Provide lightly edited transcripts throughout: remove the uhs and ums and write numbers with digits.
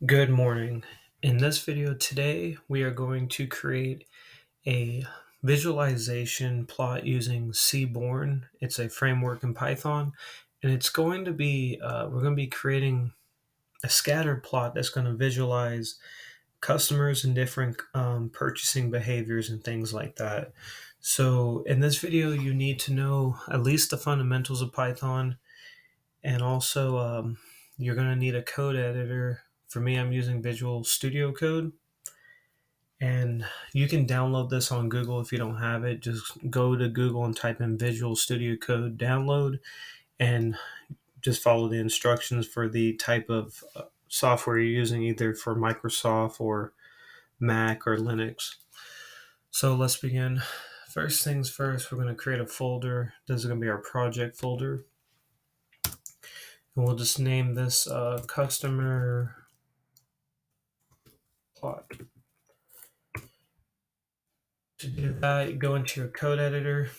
Good morning. In this video today, we are going to create a visualization plot using Seaborn. It's a framework in Python, and it's going to be, we're going to be creating a scatter plot that's going to visualize customers and different purchasing behaviors and things like that. So in this video, you need to know at least the fundamentals of Python, and also you're going to need a code editor. For me, I'm using Visual Studio Code, and you can download this on Google if you don't have it. Just go to Google and type in Visual Studio Code download, and just follow the instructions for the type of software you're using, either for Microsoft or Mac or Linux. So let's begin. First things first, we're going to create a folder. This is going to be our project folder. And we'll just name this customer plot. To do that, go into your code editor.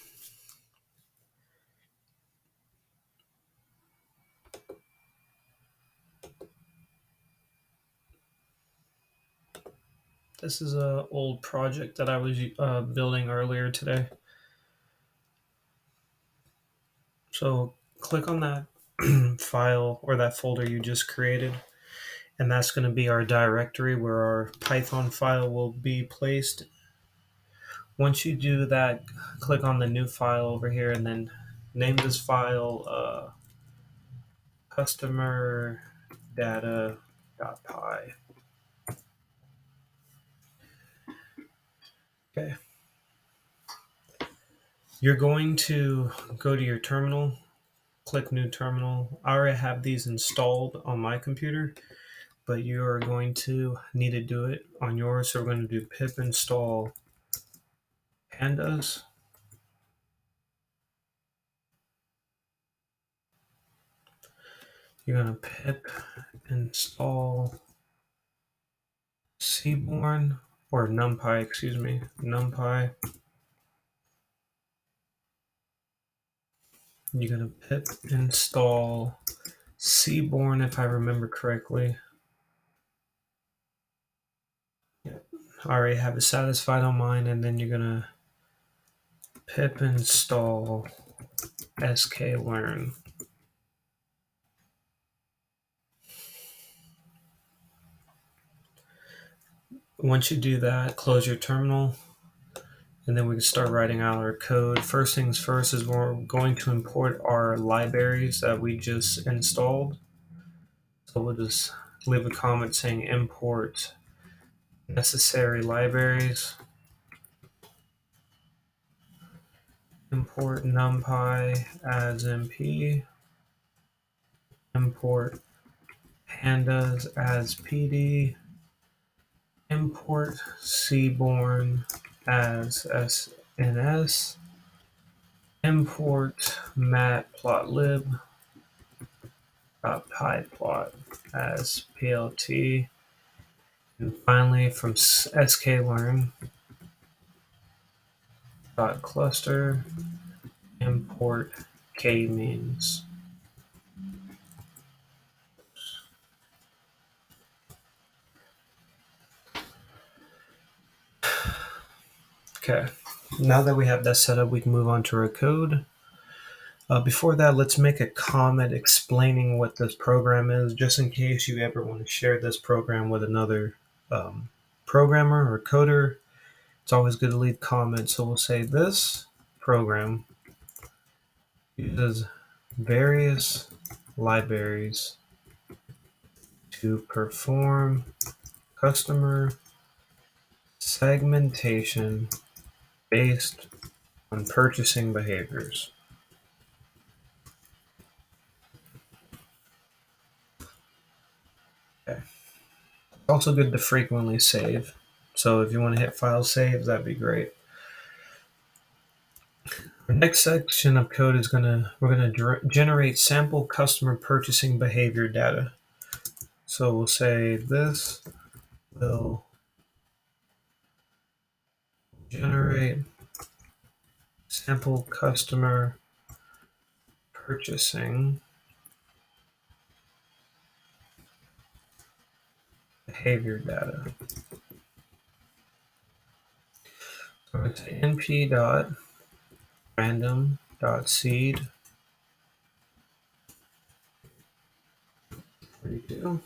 This is an old project that I was building earlier today. So click on that file or that folder you just created, and that's going to be our directory where our Python file will be placed. Once you do that, click on the new file over here and then name this file customer data.py. Okay. You're going to go to your terminal, click new terminal. I already have these installed on my computer, but you are going to need to do it on yours. So we're going to do pip install pandas. You're going to pip install Seaborn, or NumPy, excuse me, NumPy. You're going to pip install Seaborn, if I remember correctly. Yep. I already have it satisfied on mine, and then you're going to pip install sklearn. Once you do that, close your terminal, and then we can start writing out our code. First things first is we're going to import our libraries that we just installed. So we'll just leave a comment saying import necessary libraries. Import numpy as np. Import pandas as pd. Import seaborn as sns. Import matplotlib pyplot as plt. And finally, from sklearn cluster, import k-means. Okay, now that we have that set up, we can move on to our code. Before that, let's make a comment explaining what this program is, just in case you ever want to share this program with another programmer or coder. It's always good to leave comments. So we'll say this program uses various libraries to perform customer segmentation based on purchasing behaviors. Okay. It's also good to frequently save. So if you want to hit file save, that'd be great. Our next section of code is we're gonna generate sample customer purchasing behavior data. So we'll say this will generate sample customer purchasing behavior data. So it's np dot random dot seed 42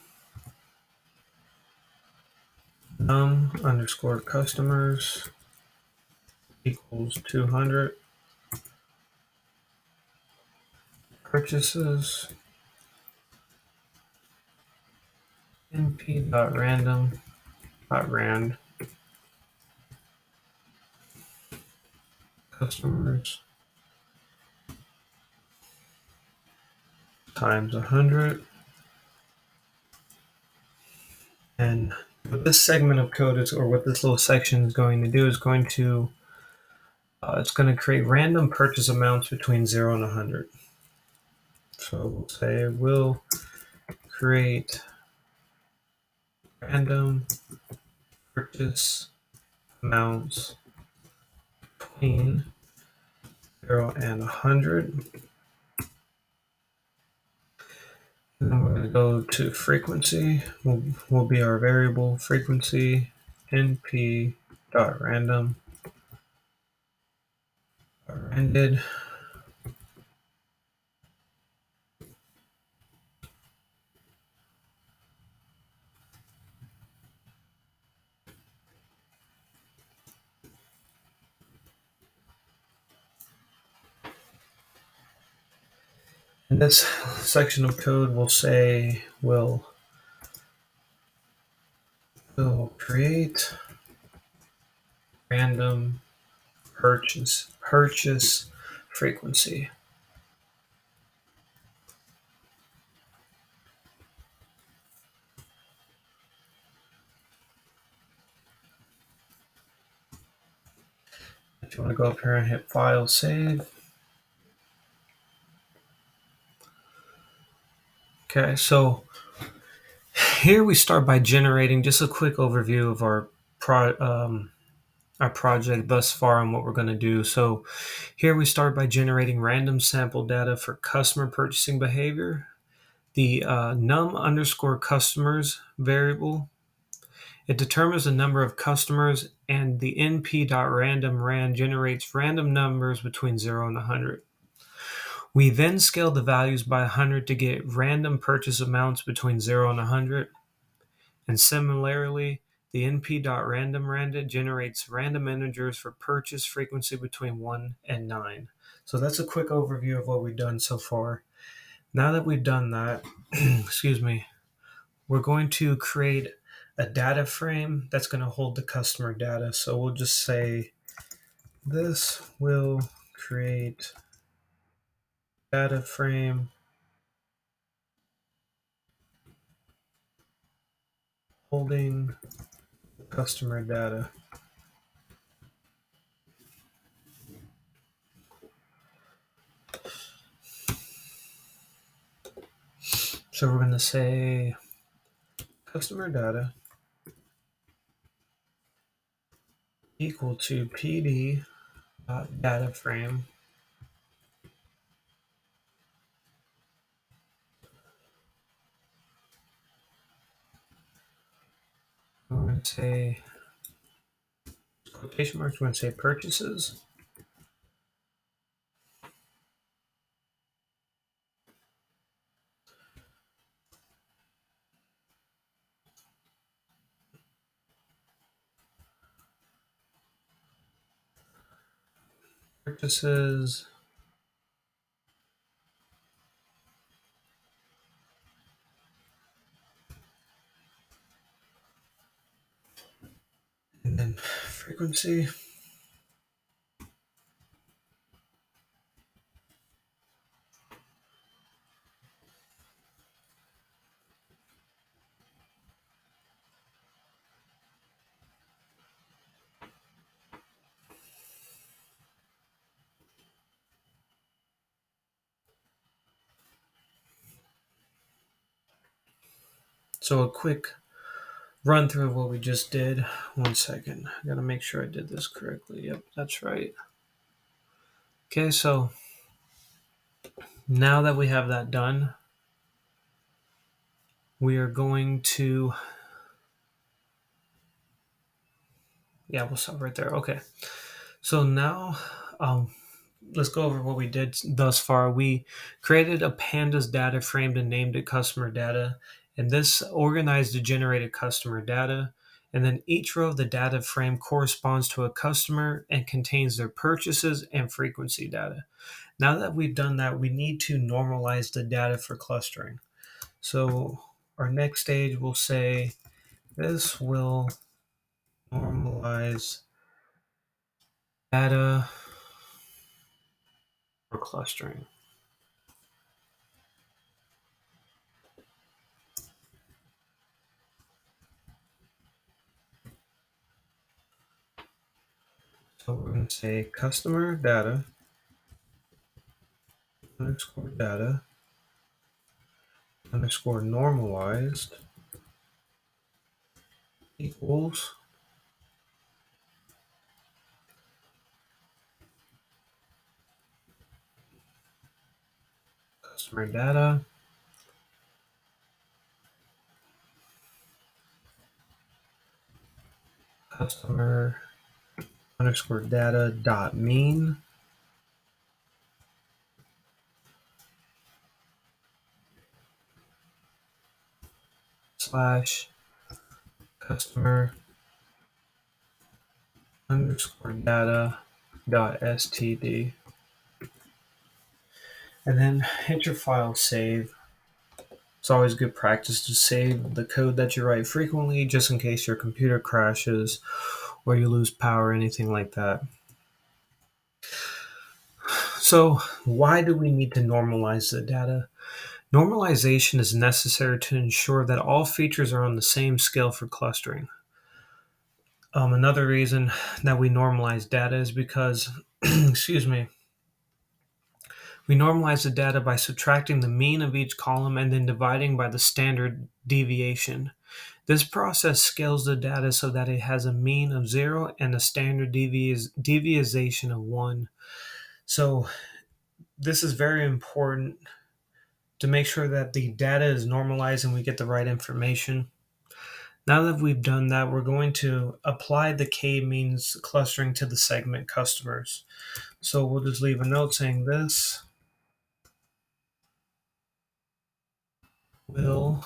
num underscore customers equals 200 purchases np dot random dot rand customers times 100. And what this segment of code is, or what this little section is going to do, is going to it's going to create random purchase amounts between 0 and 100. So we'll say we'll create random purchase amounts between 0 and 100. And then we're going to go to frequency. Will be our variable frequency np dot random randed. And this section of code will say we'll create random purchase frequency. If you want to go up here and hit file save. Okay, so here we start by generating just a quick overview of our project thus far and what we're going to do. So here we start by generating random sample data for customer purchasing behavior. The num underscore customers variable, it determines the number of customers, and the np.random rand generates random numbers between 0 and 100. We then scale the values by 100 to get random purchase amounts between 0 and 100. And similarly, the np.randomRandom generates random integers for purchase frequency between 1 and 9. So that's a quick overview of what we've done so far. Now that we've done that, excuse me, we're going to create a data frame that's going to hold the customer data. So we'll just say this will create data frame holding customer data. So we're going to say customer data equal to pd data frame we're going to say quotation marks, we're going to say purchases purchases and then frequency. So a quick run through of what we just did. 1 second. I got to make sure I did this correctly. Yep, that's right. Okay, so now that we have that done, we are going to Yeah, we'll stop right there. Okay. So now, um, let's go over what we did thus far. We created a pandas data frame and named it customer data. And this organized the generated customer data. And then each row of the data frame corresponds to a customer and contains their purchases and frequency data. Now that we've done that, we need to normalize the data for clustering. So our next stage will say this will normalize data for clustering. So we're going to say customer data underscore data underscore normalized equals customer data customer underscore data dot mean slash customer underscore data dot std, and then hit your file save. It's always good practice to save the code that you write frequently, just in case your computer crashes or you lose power or anything like that. So why do we need to normalize the data? Normalization is necessary to ensure that all features are on the same scale for clustering. Another reason that we normalize data is because, excuse me, we normalize the data by subtracting the mean of each column and then dividing by the standard deviation. This process scales the data so that it has a mean of 0 and a standard deviation of 1. So this is very important to make sure that the data is normalized and we get the right information. Now that we've done that, we're going to apply the k-means clustering to the segment customers. So we'll just leave a note saying this will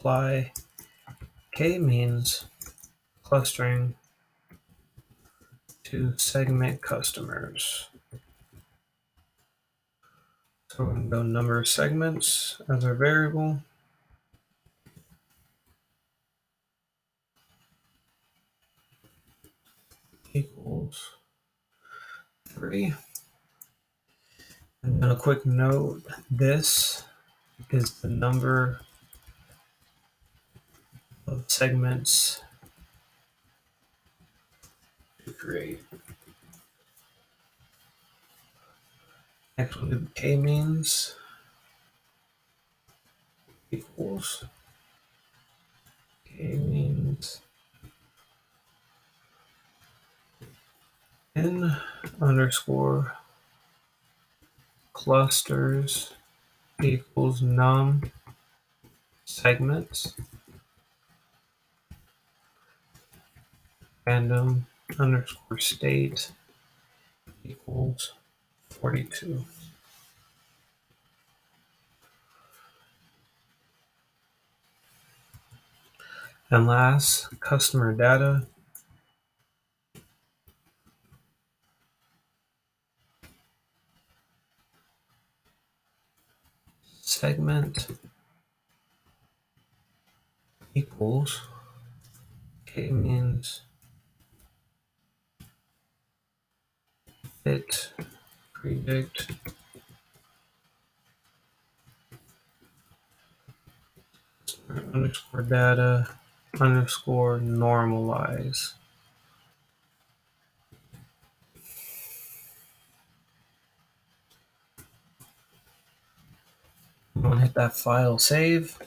apply k-means clustering to segment customers. So we're going to go number of segments as our variable. Equals 3. And then a quick note, this is the number of segments to create. Next we'll do k-means equals k-means n underscore clusters equals num segments random underscore state equals 42. And last, customer data segment equals k-means fit predict underscore data underscore normalize. I'm going to hit that file save.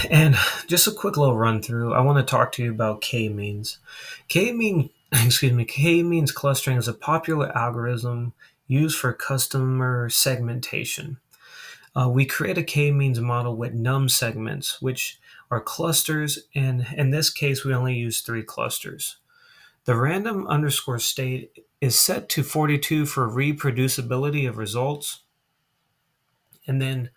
And just a quick little run through. I want to talk to you about k-means. K-means clustering is a popular algorithm used for customer segmentation. We create a k-means model with num segments, which are clusters, and in this case, we only use 3 clusters. The random underscore state is set to 42 for reproducibility of results. And then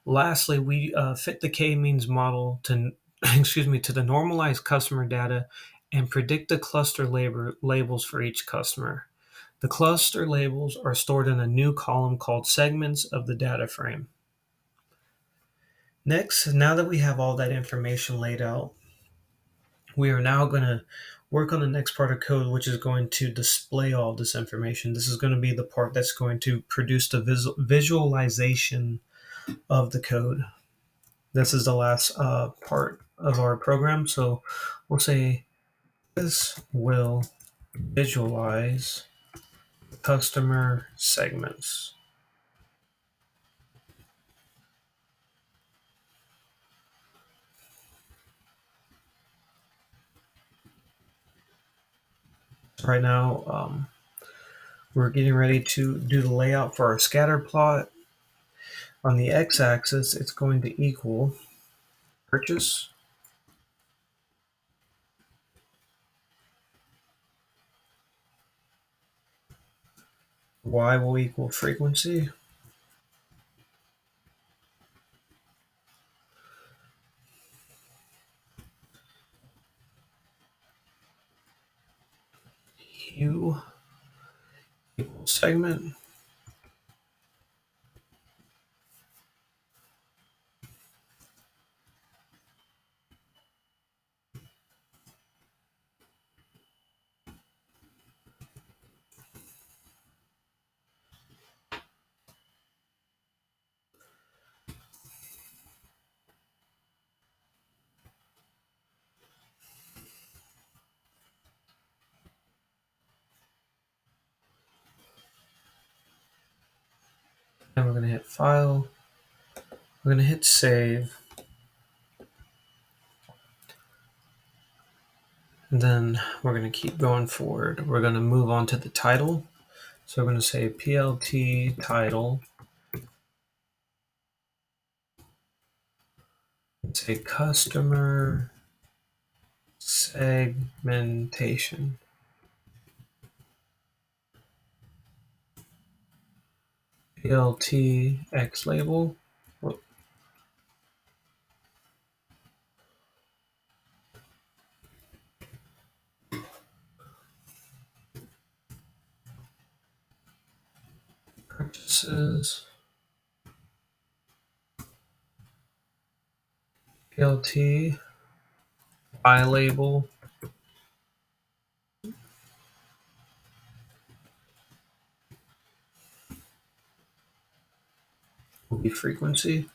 lastly, we fit the k-means model to to the normalized customer data and predict the cluster labels for each customer. The cluster labels are stored in a new column called segments of the data frame. Next, now that we have all that information laid out, we are now going to work on the next part of code, which is going to display all this information. This is going to be the part that's going to produce the visualization of the code. This is the last part of our program. So we'll say this will visualize customer segments. Right now, we're getting ready to do the layout for our scatter plot. On the x-axis, it's going to equal purchase. Y will equal frequency. U equals segment. And we're going to hit File. We're going to hit Save. And then we're going to keep going forward. We're going to move on to the title. So we're going to say PLT title. And say customer segmentation. PLT X label. Purchases. PLT I label. Will be frequency.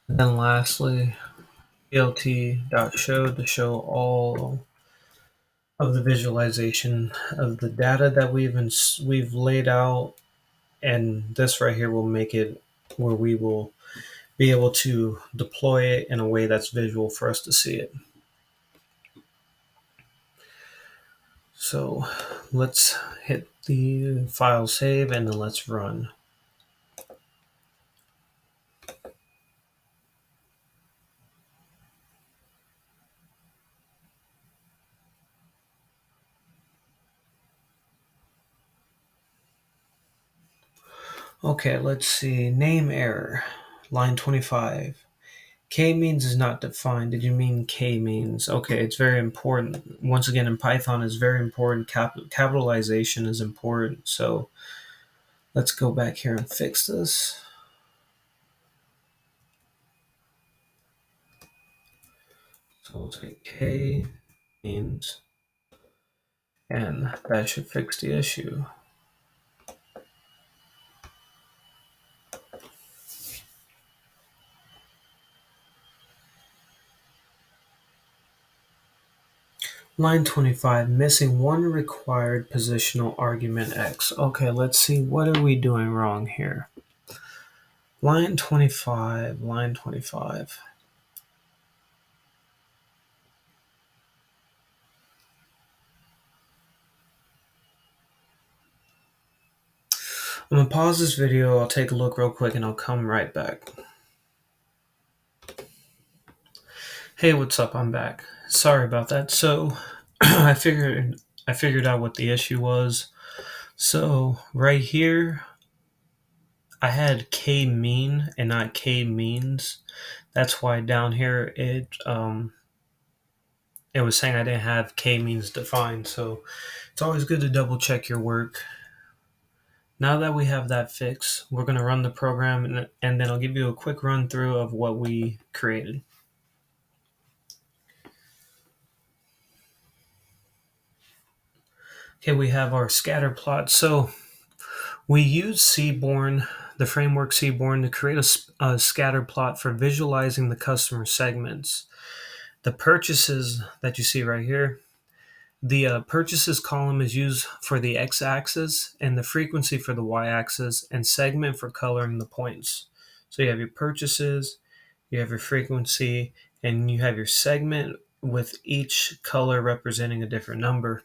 And then lastly, PLT.show to show all of the visualization of the data that we've laid out, and this right here will make it where we will be able to deploy it in a way that's visual for us to see it. So let's hit the file save and then let's run. Okay, let's see. Name error. Line 25. K-means is not defined. Did you mean K-means? Okay, it's very important. Once again, in Python, it's very important. Capitalization is important. So let's go back here and fix this. So we'll say K-means, and that should fix the issue. Line 25, missing one required positional argument X. Okay, let's see, what are we doing wrong here? Line 25, line 25. I'm gonna pause this video, I'll take a look real quick, and I'll come right back. Hey, what's up? I'm back. Sorry about that. So I figured out what the issue was. So right here, I had k mean and not k means. That's why down here it was saying I didn't have k means defined. So it's always good to double check your work. Now that we have that fixed, we're going to run the program, and then I'll give you a quick run through of what we created. Okay, we have our scatter plot. So we use Seaborn, the framework Seaborn, to create a scatter plot for visualizing the customer segments. The purchases that you see right here, the purchases column is used for the x-axis and the frequency for the y-axis and segment for coloring the points. So you have your purchases, you have your frequency, and you have your segment with each color representing a different number.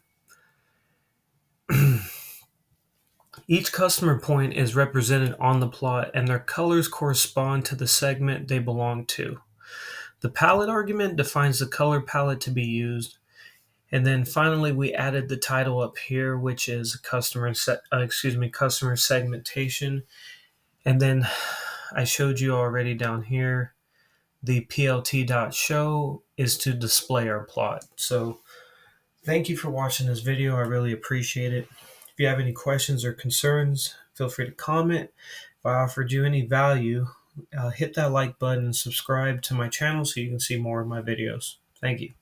Each customer point is represented on the plot, and their colors correspond to the segment they belong to. The palette argument defines the color palette to be used. And then finally, we added the title up here, which is customer segmentation. And then I showed you already down here, the plt.show is to display our plot. So thank you for watching this video. I really appreciate it. If you have any questions or concerns, feel free to comment. If I offered you any value, hit that like button and subscribe to my channel so you can see more of my videos. Thank you.